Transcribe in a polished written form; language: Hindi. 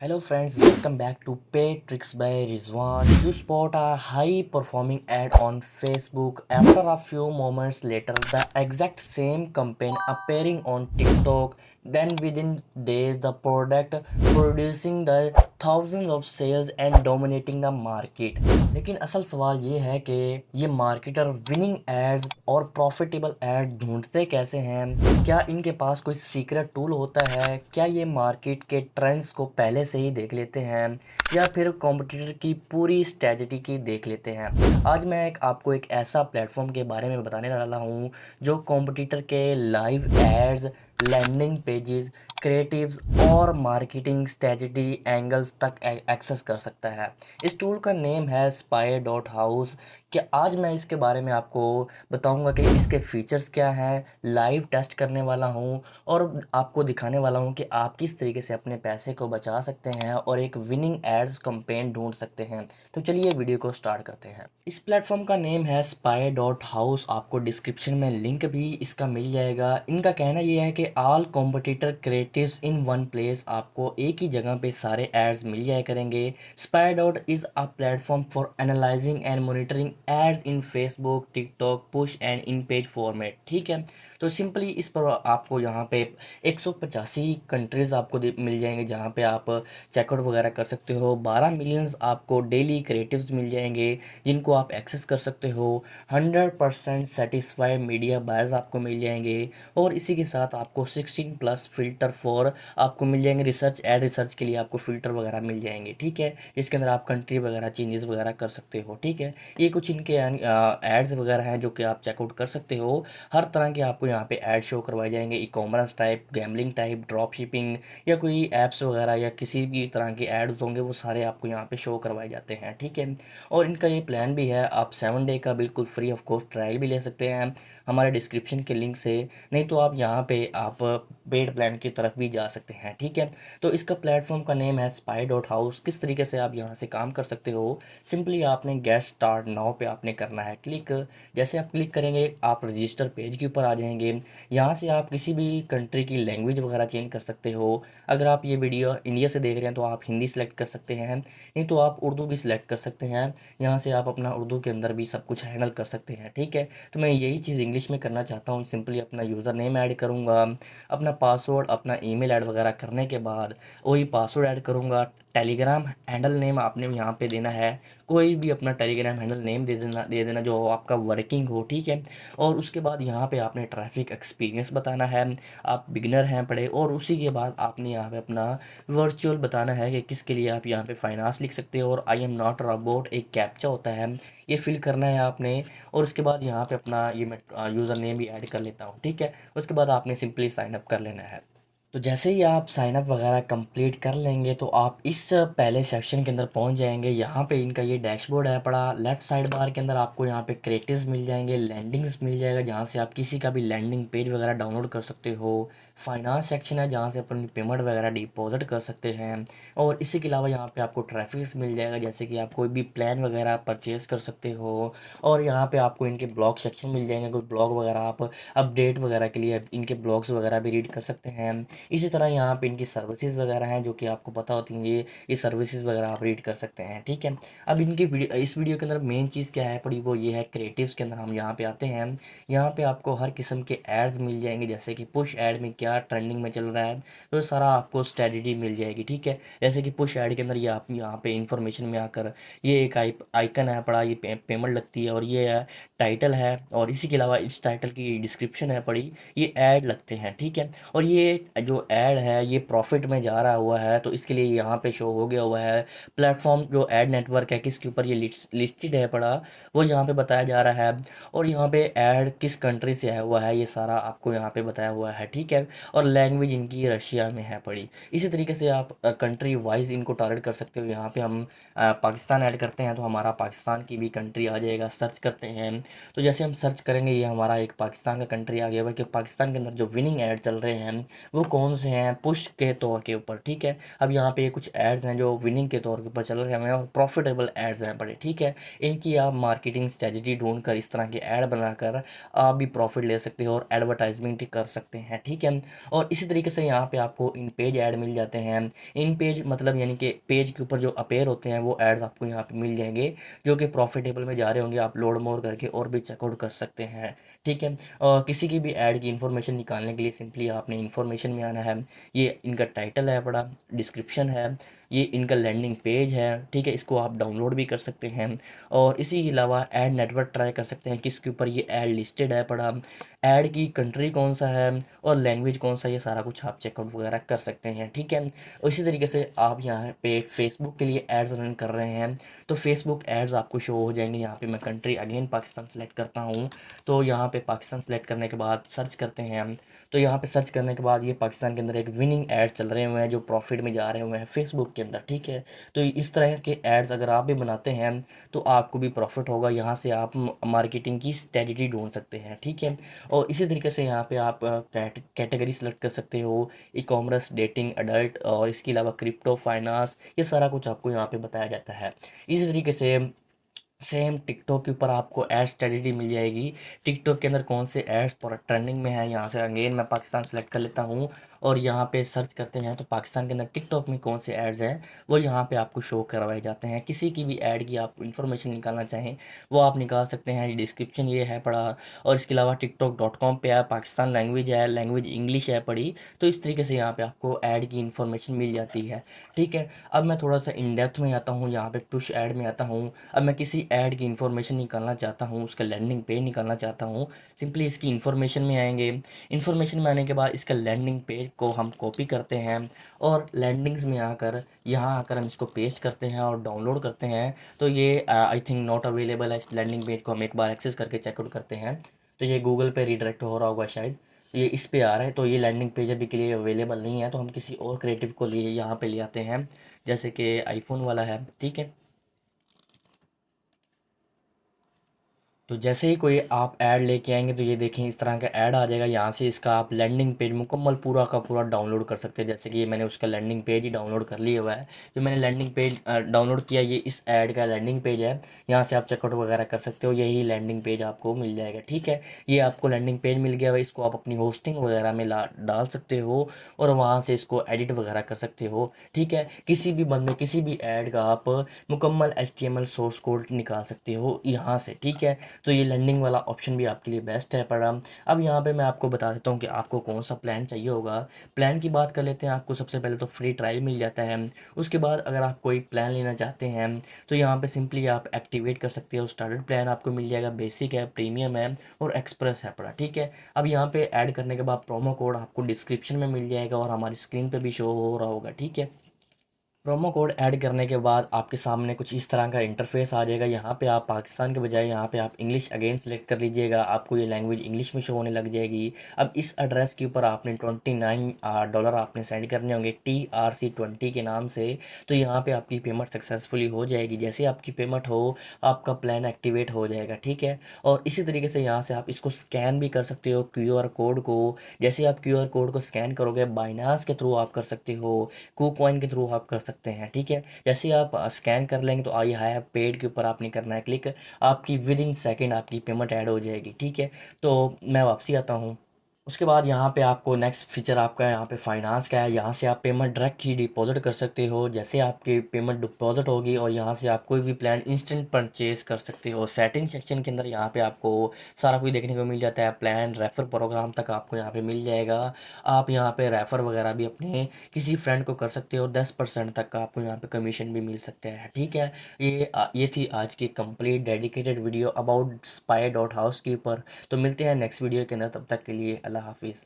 Hello friends, welcome back to Pay Tricks by Rizwan. You spot a high performing ad on Facebook. After a few moments later, the exact same campaign appearing on TikTok. Then within days, the product producing the thousands of sales and dominating the market. लेकिन असल सवाल ये है कि ये मार्केटर विनिंग एड्स और प्रॉफिटेबल एड ढूंढते कैसे हैं? क्या इनके पास कोई सीक्रेट टूल होता है? क्या ये मार्केट के ट्रेंड्स को पहले से ही देख लेते हैं या फिर कॉम्पिटिटर की पूरी स्ट्रेटजी की देख लेते हैं? आज मैं आपको एक ऐसा प्लेटफॉर्म के बारे में बताने वाला हूँ जो कॉम्पिटिटर के live ads, landing pages, creatives और मार्केटिंग स्ट्रेटजी एंगल्स तक एक्सेस कर सकता है। इस टूल का नेम है स्पाई डॉट हाउस। कि आज मैं इसके बारे में आपको बताऊंगा कि इसके फीचर्स क्या हैं, लाइव टेस्ट करने वाला हूं और आपको दिखाने वाला हूं कि आप किस तरीके से अपने पैसे को बचा सकते हैं और एक विनिंग एड्स कैंपेन ढूंढ सकते हैं। तो चलिए वीडियो को स्टार्ट करते हैं। इस प्लेटफॉर्म का नेम है स्पाई डॉट हाउस। आपको डिस्क्रिप्शन में लिंक भी इसका मिल जाएगा। इनका कहना यह है कि all competitor creatives in one place, आपको एक ही जगह पे सारे एड्स मिल जाया करेंगे। Spy dot is a platform for analysing and monitoring ads in Facebook, TikTok, push and in page format. ठीक है, तो सिंपली इस पर आपको यहाँ पे 185 कंट्रीज़ आपको मिल जाएंगे जहाँ पे आप चेकआउट वगैरह कर सकते हो। 12 मिलियंस आपको डेली क्रिएटिव्स मिल जाएंगे जिनको आप एक्सेस कर सकते हो। 100% सेटिस्फाइड मीडिया बायर्स आपको मिल जाएंगे और इसी के साथ आपको 16 प्लस फिल्टर फॉर आपको मिल जाएंगे। रिसर्च एड रिसर्च के लिए आपको फिल्टर वगैरह मिल जाएंगे। ठीक है, इसके अंदर आप कंट्री वगैरह चेंजेस वगैरह कर सकते हो। ठीक है, ये कुछ इनके एड्स वगैरह हैं जो कि आप चेकआउट कर सकते हो। हर तरह के आपको यहाँ पे ऐड शो करवाए जाएंगे। E commerce type, gambling type, drop shipping या कोई ऐप्स वगैरह या किसी भी तरह के एड्स होंगे वो सारे आपको यहाँ पे शो करवाए जाते हैं। ठीक है, और इनका ये प्लान भी है, आप 7 डे का बिल्कुल फ्री ऑफ कॉस्ट ट्रायल भी ले सकते हैं हमारे डिस्क्रिप्शन के लिंक से। नहीं तो आप यहाँ पे आप पेड प्लान की तरफ भी जा सकते हैं। ठीक है, तो इसका प्लेटफॉर्म का नेम है स्पाई डॉट हाउस। किस तरीके से आप यहाँ से काम कर सकते हो? सिंपली आपने गेट स्टार्ट नाउ पे आपने करना है क्लिक। जैसे आप क्लिक करेंगे आप रजिस्टर पेज के ऊपर आ जाएंगे। यहाँ से आप किसी भी कंट्री की लैंग्वेज वगैरह चेंज कर सकते हो। अगर आप ये वीडियो इंडिया से देख रहे हैं तो आप हिंदी सेलेक्ट कर सकते हैं, नहीं तो आप उर्दू भी सिलेक्ट कर सकते हैं। यहाँ से आप अपना उर्दू के अंदर भी सब कुछ हैंडल कर सकते हैं। ठीक है, तो मैं यही चीज़ इंग्लिश में करना चाहता हूँ। सिंपली अपना यूज़र नेम ऐड करूँगा, अपना पासवर्ड, अपना ईमेल ऐड वगैरह करने के बाद वही पासवर्ड ऐड करूँगा। टेलीग्राम हैंडल नेम आपने यहाँ पे देना है, कोई भी अपना टेलीग्राम हैंडल नेम दे देना जो आपका वर्किंग हो। ठीक है, और उसके बाद यहाँ पे आपने ट्रैफिक एक्सपीरियंस बताना है, आप बिगिनर हैं पढ़े, और उसी के बाद आपने यहाँ पे अपना वर्चुअल बताना है कि किसके लिए आप यहाँ पे फाइनेंस लिख सकते हो। और आई एम नॉट रोबोट एक कैप्चा होता है, ये फिल करना है आपने। और उसके बाद यहाँ पे अपना ये मैं यूज़र नेम भी ऐड कर लेता हूँ। ठीक है, उसके बाद आपने सिंपली साइन अप कर लेना है। तो जैसे ही आप साइन अप वगैरह कंप्लीट कर लेंगे तो आप इस पहले सेक्शन के अंदर पहुंच जाएंगे। यहाँ पे इनका ये डैशबोर्ड है पड़ा। लेफ्ट साइड बार के अंदर आपको यहाँ पे क्रिएटिव्स मिल जाएंगे, लैंडिंग्स मिल जाएगा जहाँ से आप किसी का भी लैंडिंग पेज वगैरह डाउनलोड कर सकते हो। फाइनेंस सेक्शन है जहाँ से अपनी पेमेंट वगैरह डिपॉजिट कर सकते हैं। और इसी के अलावा यहाँ पे आपको ट्रैफिक्स मिल जाएगा, जैसे कि आप कोई भी प्लान वगैरह परचेज कर सकते हो। और यहाँ पे आपको इनके ब्लॉग सेक्शन मिल जाएंगे, कोई ब्लॉग वगैरह आप अपडेट वगैरह के लिए इनके ब्लॉग्स वगैरह भी रीड कर सकते हैं। इसी तरह यहाँ पे इनकी सर्विसेज वगैरह हैं जो कि आपको पता होती हैं, ये सर्विसेज वगैरह आप रीड कर सकते हैं। ठीक है, अब इनकी इस वीडियो के अंदर मेन चीज़ क्या है पड़ी, वो ये है क्रिएटिव्स के अंदर हम यहाँ पे आते हैं। यहाँ पे आपको हर किस्म के एड्स मिल जाएंगे, जैसे कि पुश ऐड में क्या ट्रेंडिंग में चल रहा है तो सारा आपको स्ट्रेटजी मिल जाएगी। ठीक है, जैसे कि पुश ऐड के अंदर ये आप यहाँ पे इंफॉर्मेशन में आकर ये एक आइकन है पड़ा, ये पेमेंट लगती है और ये है टाइटल है, और इसी के अलावा इस टाइटल की डिस्क्रिप्शन है पड़ी, ये ऐड लगते हैं। ठीक है, और ये जो ऐड है ये प्रॉफिट में जा रहा हुआ है तो इसके लिए यहाँ पे शो हो गया हुआ है। प्लेटफॉर्म जो ऐड नेटवर्क है किसके ऊपर ये लिस्टेड है पड़ा, वो यहाँ पे बताया जा रहा है। और यहाँ पे ऐड किस कंट्री से आया हुआ है ये सारा आपको यहाँ पे बताया हुआ है। ठीक है, और लैंग्वेज इनकी रशिया में है पड़ी। इसी तरीके से आप कंट्री वाइज इनको टारगेट कर सकते हो। यहाँ पे हम पाकिस्तान ऐड करते हैं तो हमारा पाकिस्तान की भी कंट्री आ जाएगा। सर्च करते हैं तो जैसे हम सर्च करेंगे ये हमारा एक पाकिस्तान का कंट्री आ गया हुआ कि पाकिस्तान के अंदर जो विनिंग ऐड चल रहे हैं वो कौन से हैं पुश के तौर के ऊपर। ठीक है, अब यहाँ पे कुछ एड्स हैं जो विनिंग के तौर के ऊपर चल रहे हैं और प्रॉफिटेबल एड्स हैं बड़े। ठीक है, इनकी आप मार्केटिंग स्ट्रेटजी ढूंढ कर इस तरह के ऐड बनाकर आप भी प्रॉफिट ले सकते हो और एडवर्टाइजमेंट कर सकते हैं। ठीक है, और इसी तरीके से यहाँ पे आपको इन पेज ऐड मिल जाते हैं। इन पेज मतलब यानी कि पेज के ऊपर जो अपेयर होते हैं वो एड्स आपको यहाँ पे मिल जाएंगे, जो कि प्रॉफिटेबल में जा रहे होंगे। आप लोड मोर करके और भी चेकआउट कर सकते हैं, ठीक है। और किसी की भी ऐड की इन्फॉर्मेशन निकालने के लिए सिंपली आपने इन्फॉर्मेशन में आना है। ये इनका टाइटल है, बड़ा डिस्क्रिप्शन है, ये इनका लैंडिंग पेज है, ठीक है। इसको आप डाउनलोड भी कर सकते हैं। और इसी के अलावा ऐड नेटवर्क ट्राई कर सकते हैं, किसके ऊपर ये ऐड लिस्टेड है पड़ा, ऐड की कंट्री कौन सा है और लैंग्वेज कौन सा, ये सारा कुछ आप चेकआउट वगैरह कर सकते हैं, ठीक है। इसी तरीके से आप यहाँ पे फेसबुक के लिए एड्स रन कर रहे हैं तो फेसबुक एड्स आपको शो हो जाएंगे। यहाँ पे मैं कंट्री अगेन पाकिस्तान सेलेक्ट करता हूँ, तो यहाँ पे पाकिस्तान सेलेक्ट करने के बाद सर्च करते हैं हम। तो यहाँ पे सर्च करने के बाद ये पाकिस्तान के अंदर एक विनिंग एड चल रहे हुए हैं जो प्रॉफिट में जा रहे हुए हैं फेसबुक के अंदर, ठीक है। तो इस तरह के एड्स अगर आप भी बनाते हैं तो आपको भी प्रॉफिट होगा, यहाँ से आप मार्केटिंग की स्ट्रेटजी ढूंढ सकते हैं, ठीक है। और इसी तरीके से यहाँ पे आप कैटेगरी सेलेक्ट कर सकते हो, ई कॉमर्स, डेटिंग, अडल्ट, और इसके अलावा क्रिप्टो, फाइनेंस, ये सारा कुछ आपको यहाँ पे बताया जाता है। इसी तरीके से सेम टिकटॉक के ऊपर आपको एड स्ट्रेटजी मिल जाएगी। टिकटॉक के अंदर कौन से एड्स पूरा ट्रेंडिंग में है, यहाँ से अगेन मैं पाकिस्तान सेलेक्ट कर लेता हूँ और यहाँ पे सर्च करते हैं तो पाकिस्तान के अंदर टिकटॉक में कौन से एड्स हैं वो यहाँ पे आपको शो करवाए जाते हैं। किसी की भी ऐड की आप इन्फॉर्मेशन निकालना चाहें वो आप निकाल सकते हैं, डिस्क्रिप्शन ये है पड़ा। और इसके अलावा टिकटॉक.com पे है, पाकिस्तान लैंग्वेज है, लैंग्वेज इंग्लिश है पड़ी। तो इस तरीके से यहाँ पे आपको ऐड की इन्फॉर्मेशन मिल जाती है, ठीक है। अब मैं थोड़ा सा इन डेप्थ में आता हूँ, यहाँ पे पुश ऐड में आता हूँ। अब मैं किसी ऐड की इन्फॉर्मेशन निकालना चाहता हूँ, उसका लैंडिंग पेज निकालना चाहता हूँ, सिंपली इसकी इन्फॉर्मेशन में आएंगे। इन्फॉर्मेशन में आने के बाद इसका लैंडिंग पेज को हम कॉपी करते हैं और लैंडिंग्स में आकर यहाँ आकर हम इसको पेस्ट करते हैं और डाउनलोड करते हैं। तो ये आई थिंक नॉट अवेलेबल है, इस लैंडिंग पेज को हम एक बार एक्सेस करके चेकआउट करते हैं। तो ये गूगल पे रीडायरेक्ट हो रहा होगा शायद, ये इस पे आ रहा है। तो ये लैंडिंग पेज अभी के लिए अवेलेबल नहीं है, तो हम किसी और क्रिएटिव को लिए यहाँ पे ले आते हैं, जैसे कि आईफोन वाला है, ठीक है। तो जैसे ही कोई आप ऐड लेके आएंगे तो ये देखें इस तरह का ऐड आ जाएगा। यहाँ से इसका आप लैंडिंग पेज मुकम्मल पूरा का पूरा डाउनलोड कर सकते हैं। जैसे कि ये मैंने उसका लैंडिंग पेज ही डाउनलोड कर लिया हुआ है। जो मैंने लैंडिंग पेज डाउनलोड किया ये इस ऐड का लैंडिंग पेज है। यहाँ से आप चेकआउट वगैरह कर सकते हो, यही लैंडिंग पेज आपको मिल जाएगा, ठीक है। ये आपको लैंडिंग पेज मिल गया हुआ, इसको आप अपनी होस्टिंग वगैरह में ला डाल सकते हो और वहाँ से इसको एडिट वगैरह कर सकते हो, ठीक है। किसी भी बंदे किसी भी ऐड का आप मुकम्मल HTML सोर्स कोड निकाल सकते हो यहाँ से, ठीक है। तो ये लैंडिंग वाला ऑप्शन भी आपके लिए बेस्ट है पड़ा। अब यहाँ पे मैं आपको बता देता हूँ कि आपको कौन सा प्लान चाहिए होगा। प्लान की बात कर लेते हैं, आपको सबसे पहले तो फ्री ट्रायल मिल जाता है। उसके बाद अगर आप कोई प्लान लेना चाहते हैं तो यहाँ पे सिंपली आप एक्टिवेट कर सकते हो। स्टार्टर प्लान आपको मिल जाएगा, बेसिक है, प्रीमियम है और एक्सप्रेस है पड़ा, ठीक है। अब यहाँ पे ऐड करने के बाद प्रोमो कोड आपको डिस्क्रिप्शन में मिल जाएगा और हमारी स्क्रीन पे भी शो हो रहा होगा, ठीक है। प्रोमो कोड ऐड करने के बाद आपके सामने कुछ इस तरह का इंटरफेस आ जाएगा। यहाँ पे आप पाकिस्तान के बजाय यहाँ पे आप इंग्लिश अगेन सेलेक्ट कर लीजिएगा, आपको ये लैंग्वेज इंग्लिश में शो होने लग जाएगी। अब इस एड्रेस के ऊपर आपने $29 आपने सेंड करने होंगे TRC20 के नाम से। तो यहाँ पे आपकी पेमेंट सक्सेसफुली हो जाएगी। जैसे आपकी पेमेंट हो आपका प्लान एक्टिवेट हो जाएगा, ठीक है। और इसी तरीके से यहाँ से आप इसको स्कैन भी कर सकते हो QR कोड को। जैसे आप QR कोड को स्कैन करोगे बाइनास के थ्रू आप कर सकते हो, KuCoin के थ्रू आप कर सकते हैं, ठीक है। जैसे ही आप स्कैन कर लेंगे तो आई हैव पेड के ऊपर आपने करना है क्लिक, आपकी विद इन सेकेंड आपकी पेमेंट ऐड हो जाएगी, ठीक है। तो मैं वापसी आता हूँ। उसके बाद यहाँ पे आपको नेक्स्ट फीचर आपका यहाँ पे फाइनेंस का है। यहाँ से आप पेमेंट डायरेक्ट ही डिपॉजिट कर सकते हो। जैसे आपकी पेमेंट डिपॉजिट होगी और यहाँ से आप कोई भी प्लान इंस्टेंट परचेज कर सकते हो। सेटिंग सेक्शन के अंदर यहाँ पे आपको सारा कुछ देखने को मिल जाता है, प्लान रेफर प्रोग्राम तक आपको यहाँ पे मिल जाएगा। आप यहाँ पे रेफर वगैरह भी अपने किसी फ्रेंड को कर सकते हो, 10% तक का आपको यहाँ पे कमीशन भी मिल सकता है, ठीक है। ये थी आज की complete dedicated video about spy.house के ऊपर। तो मिलते हैं नेक्स्ट वीडियो के अंदर, तब तक के लिए अल्लाह हाफिज़।